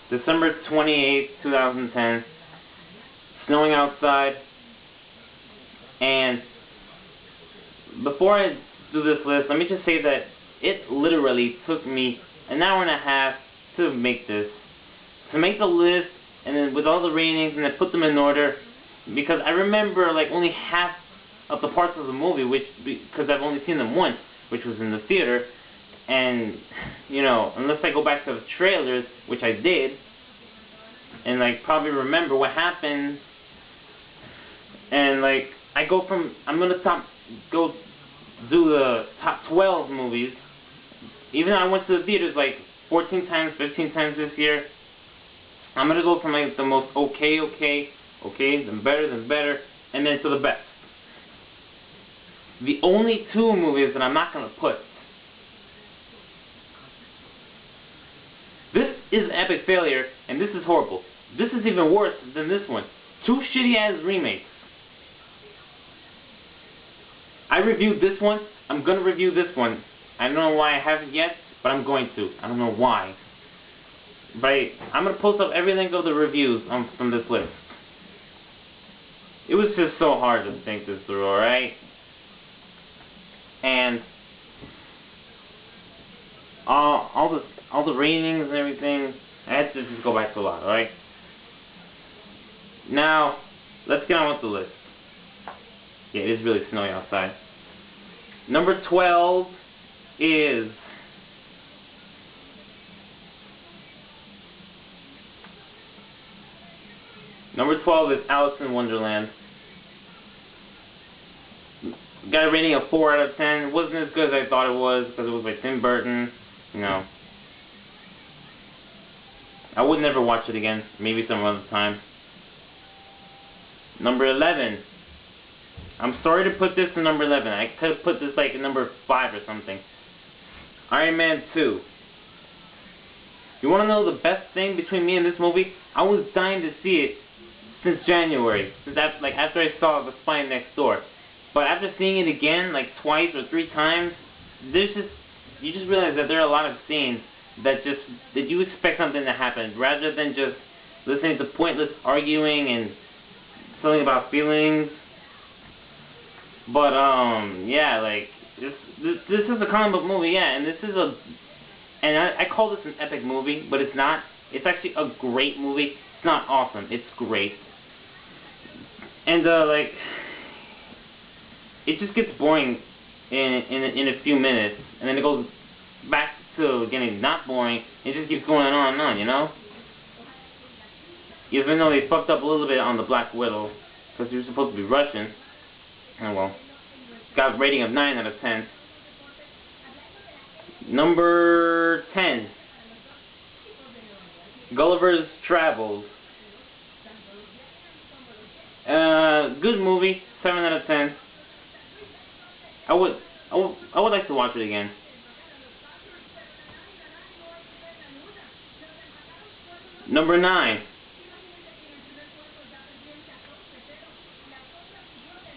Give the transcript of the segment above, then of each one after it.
December 28th, 2010. Snowing outside. And before I do this list, let me just say that it literally took me an hour and a half to make this. To make the list, and then with all the ratings, and then put them in order. Because I remember like only half of the parts of the movie, because I've only seen them once, which was in the theater. And, you know, unless I go back to the trailers, which I did, and like probably remember what happened, and like I'm gonna go do the top 12 movies. Even though I went to the theaters like 14 times, 15 times this year, I'm gonna go from like the most okay, then better, and then to the best. The only two movies that I'm not gonna put. This is an epic failure, and this is horrible. This is even worse than this one. Two shitty-ass remakes. I reviewed this one. I'm gonna review this one. I don't know why I haven't yet, but I'm going to. I don't know why. But I'm gonna post up every link of the reviews from this list. It was just so hard to think this through, alright? And all the ratings and everything, I had to just go back to a lot, alright? Now, let's get on with the list. Yeah, it is really snowy outside. Number 12 is Alice in Wonderland. Got a rating of 4 out of 10. It wasn't as good as I thought it was because it was by Tim Burton. You know, I would never watch it again. Maybe some other time. Number 11. I'm sorry to put this in number 11. I could have put this like in number 5 or something. Iron Man 2. You want to know the best thing between me and this movie? I was dying to see it since January. After I saw The Spy Next Door. But after seeing it again, like twice or 3 times, you just realize that there are a lot of scenes that you expect something to happen, rather than just listening to pointless arguing and something about feelings. But yeah, like this is a comic book movie, yeah, and I call this an epic movie, but it's not. It's actually a great movie. It's not awesome. It's great. And like, it just gets boring in a few minutes, and then it goes back to getting not boring. It just keeps going on and on, you know. Even though they fucked up a little bit on the Black Widow, because she was supposed to be Russian. Oh well. Got a rating of 9 out of 10. Number 10. Gulliver's Travels. Good movie. 7 out of 10. I would like to watch it again. Number 9.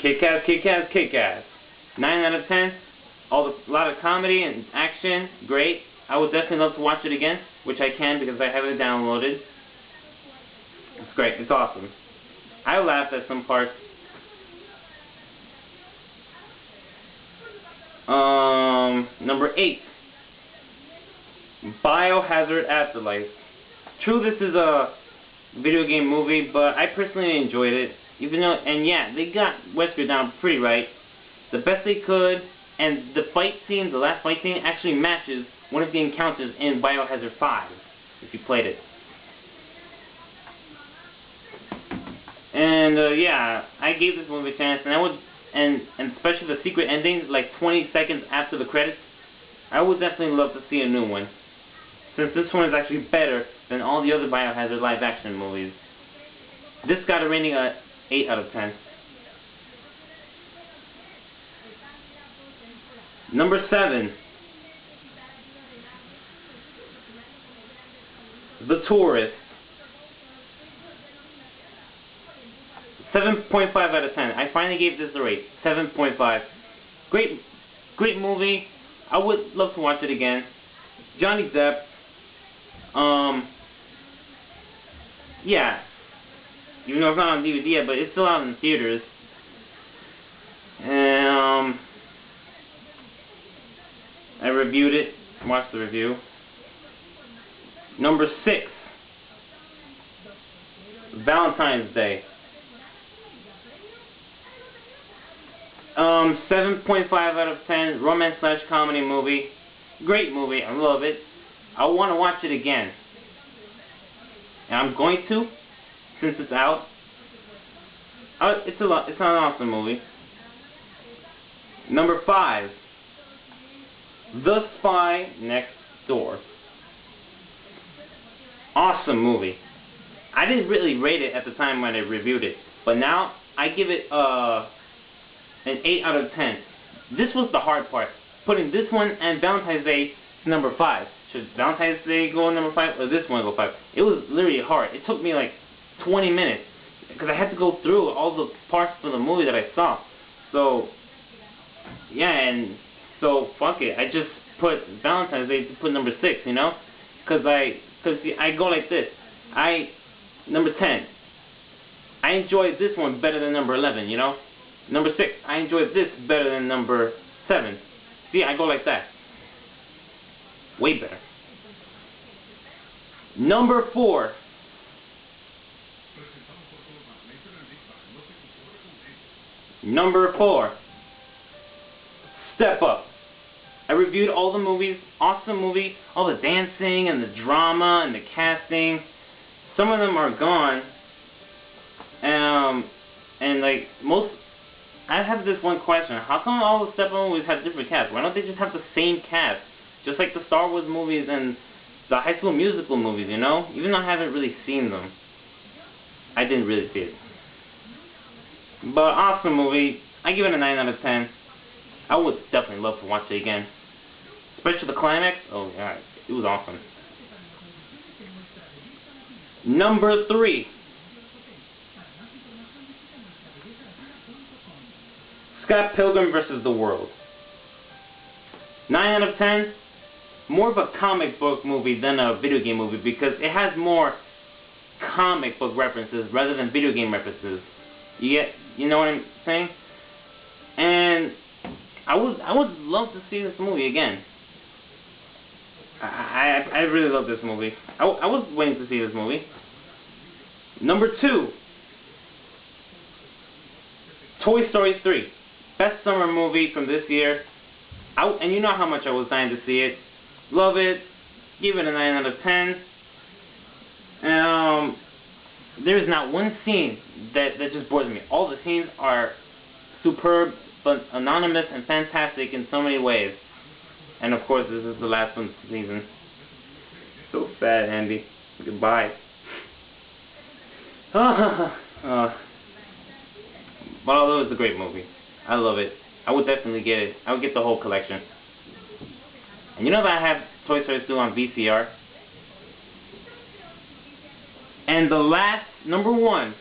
Kick-Ass, Kick-Ass, Kick-Ass. 9 out of 10. A lot of comedy and action. Great. I would definitely love to watch it again, which I can because I have it downloaded. It's great. It's awesome. I laughed at some parts. Number 8. Biohazard Afterlife. True, this is a video game movie, but I personally enjoyed it. Even though, and yeah, they got Wesker down pretty right. The best they could, and the fight scene, the last fight scene, actually matches one of the encounters in Biohazard 5, if you played it. And yeah, I gave this movie a chance, and especially the secret ending, like 20 seconds after the credits, I would definitely love to see a new one. Since this one is actually better than all the other Biohazard live action movies. This got a rating of 8 out of 10. Number 7. The Tourist. 7.5 out of 10. I finally gave this a rate. 7.5. Great movie. I would love to watch it again. Johnny Depp. Yeah, even though it's not on DVD yet, but it's still out in theaters. I reviewed it, watched the review. Number 6, Valentine's Day. 7.5 out of 10, romance/comedy movie. Great movie, I love it. I want to watch it again. And I'm going to, since it's out. It's an awesome movie. Number 5, The Spy Next Door. Awesome movie. I didn't really rate it at the time when I reviewed it, but now I give it an 8 out of 10. This was the hard part, putting this one and Valentine's Day to number 5. Should Valentine's Day go number 5 or this one go 5? It was literally hard. It took me like 20 minutes because I had to go through all the parts of the movie that I saw. So yeah, and so fuck it. I just put Valentine's Day to put number 6, you know, because I go like this. Number 10. I enjoyed this one better than number 11, you know. Number 6. I enjoyed this better than number 7. See, I go like that. Way better. Number 4. Number 4. Step Up. I reviewed all the movies. Awesome movie. All the dancing and the drama and the casting. Some of them are gone. And like most, I have this one question. How come all the Step Up movies have different casts? Why don't they just have the same cast? Just like the Star Wars movies and the High School Musical movies, you know? Even though I haven't really seen them. I didn't really see it. But awesome movie. I give it a 9 out of 10. I would definitely love to watch it again. Especially the climax. Oh god, it was awesome. Number 3. Scott Pilgrim vs. the World. 9 out of 10. More of a comic book movie than a video game movie because it has more comic book references rather than video game references. You know what I'm saying? And I would love to see this movie again. I really love this movie. I was waiting to see this movie. Number 2. Toy Story 3. Best summer movie from this year. And you know how much I was dying to see it. Love it. Give it a 9 out of 10. There is not one scene that just bores me. All the scenes are superb, but anonymous and fantastic in so many ways. And of course, this is the last one of the season. So sad, Andy. Goodbye. But although it's a great movie, I love it. I would definitely get it. I would get the whole collection. And you know that I have Toy Story 2 on VCR? And the last, number 1,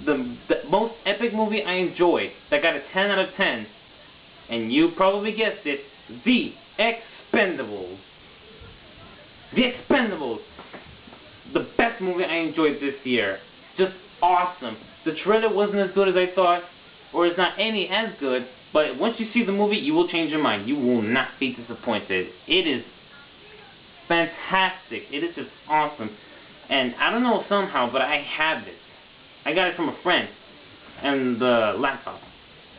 the most epic movie I enjoyed, that got a 10 out of 10, and you probably guessed it, The Expendables. The Expendables. The best movie I enjoyed this year. Just awesome. The trailer wasn't as good as I thought, or it's not any as good, but once you see the movie, you will change your mind. You will not be disappointed. It is fantastic. It is just awesome. And I don't know somehow, but I have it. I got it from a friend and the laptop.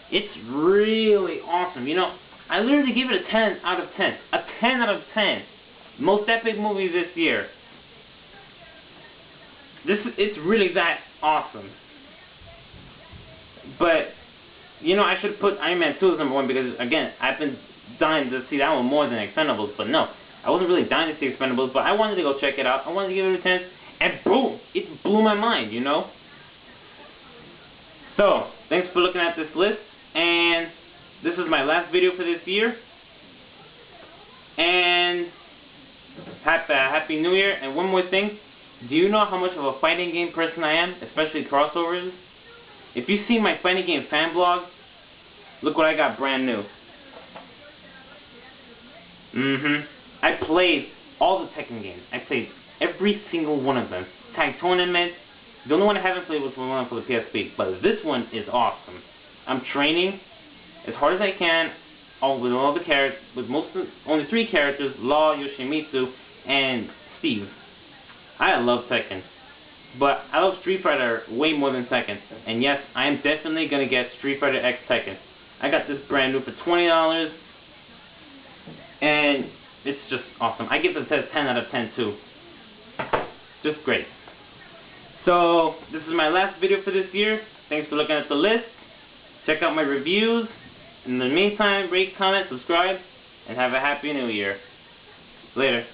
It's really awesome. You know, I literally give it a 10 out of 10. A 10 out of 10. Most epic movie this year. It's really that awesome. But, you know, I should put Iron Man 2 as number 1 because, again, I've been dying to see that one more than Expendables. But no, I wasn't really dying to see Expendables, but I wanted to go check it out. I wanted to give it a 10. And boom, it blew my mind, you know. So, thanks for looking at this list. And this is my last video for this year. And Happy New Year. And one more thing. Do you know how much of a fighting game person I am? Especially crossovers. If you see my fighting game fan blog, look what I got brand new. I played all the Tekken games. I played every single one of them. tag tournaments. The only one I haven't played was the one for the PSP, but this one is awesome. I'm training as hard as I can, with all the characters, with only 3 characters: Law, Yoshimitsu, and Steve. I love Tekken, but I love Street Fighter way more than Tekken. And yes, I am definitely gonna get Street Fighter X Tekken. I got this brand new for $20, and it's just awesome. I give it a 10 out of 10 too. Just great. So this is my last video for this year. Thanks for looking at the list. Check out my reviews. In the meantime, rate, comment, subscribe, and have a happy new year. Later.